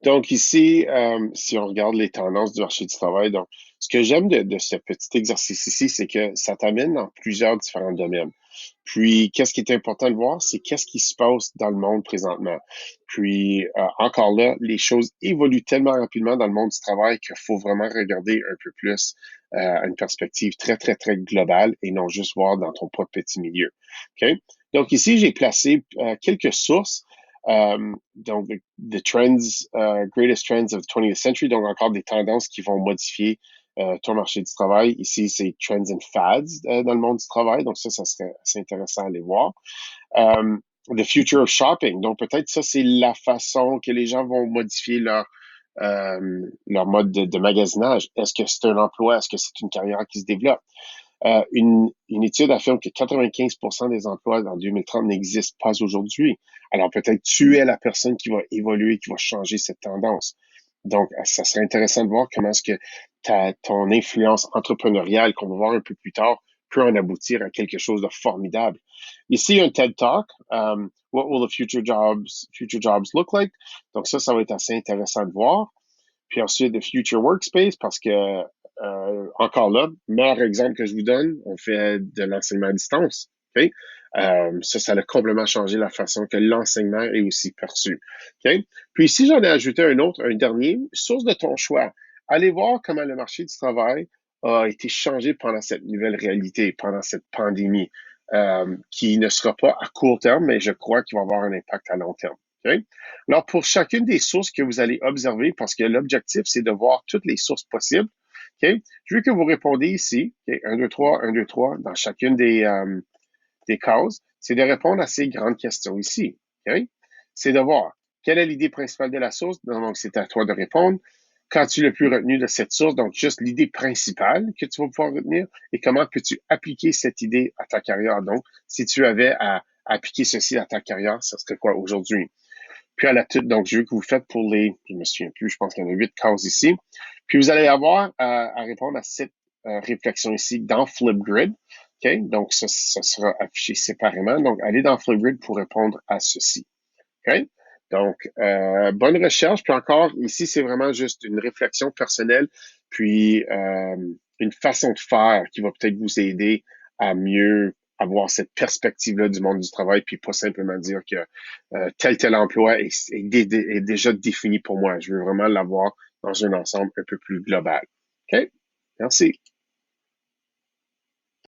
Donc ici, si on regarde les tendances du marché du travail, donc ce que j'aime de ce petit exercice ici, c'est que ça t'amène dans plusieurs différents domaines. Puis, qu'est-ce qui est important de voir, c'est qu'est-ce qui se passe dans le monde présentement. Puis, encore là, les choses évoluent tellement rapidement dans le monde du travail qu'il faut vraiment regarder un peu plus à une perspective très, très, très globale et non juste voir dans ton propre petit milieu. OK? Donc ici, j'ai placé quelques sources. Donc, the trends, greatest trends of the 20th century, donc encore des tendances qui vont modifier ton marché du travail. Ici, c'est Trends and Fads dans le monde du travail. Donc, ça serait assez intéressant à aller voir. The Future of Shopping. Donc, peut-être ça, c'est la façon que les gens vont modifier leur mode de magasinage. Est-ce que c'est un emploi? Est-ce que c'est une carrière qui se développe? Une étude affirme que 95% des emplois en 2030 n'existent pas aujourd'hui. Alors peut-être tu es la personne qui va évoluer, qui va changer cette tendance. Donc, ça serait intéressant de voir comment est-ce que ton influence entrepreneuriale, qu'on va voir un peu plus tard, peut en aboutir à quelque chose de formidable. Ici, un TED Talk. What will the future jobs look like? Donc ça va être assez intéressant de voir. Puis ensuite, the future workspace, parce que, encore là, meilleur exemple que je vous donne, on fait de l'enseignement à distance. Okay? Ça a complètement changé la façon que l'enseignement est aussi perçu. Okay? Puis ici, j'en ai ajouté un dernier, source de ton choix. Allez voir comment le marché du travail a été changé pendant cette nouvelle réalité, pendant cette pandémie, qui ne sera pas à court terme, mais je crois qu'il va avoir un impact à long terme. Okay? Alors, pour chacune des sources que vous allez observer, parce que l'objectif, c'est de voir toutes les sources possibles, okay? Je veux que vous répondez ici, okay? 1, 2, 3, 1, 2, 3, dans chacune des cases, c'est de répondre à ces grandes questions ici. Okay? C'est de voir quelle est l'idée principale de la source, donc c'est à toi de répondre. Qu'as-tu le plus retenu de cette source, donc juste l'idée principale que tu vas pouvoir retenir, et comment peux-tu appliquer cette idée à ta carrière. Donc, si tu avais à appliquer ceci à ta carrière, ça serait quoi aujourd'hui? Puis à la toute, donc je veux que vous faites pour je me souviens plus, je pense qu'il y en a 8 cases ici. Puis vous allez avoir à répondre à cette réflexion ici dans Flipgrid. OK? Donc ça sera affiché séparément. Donc allez dans Flipgrid pour répondre à ceci. OK? Donc, bonne recherche. Puis encore, ici, c'est vraiment juste une réflexion personnelle, puis une façon de faire qui va peut-être vous aider à mieux avoir cette perspective-là du monde du travail, puis pas simplement dire que tel emploi est déjà défini pour moi. Je veux vraiment l'avoir dans un ensemble un peu plus global. OK? Merci.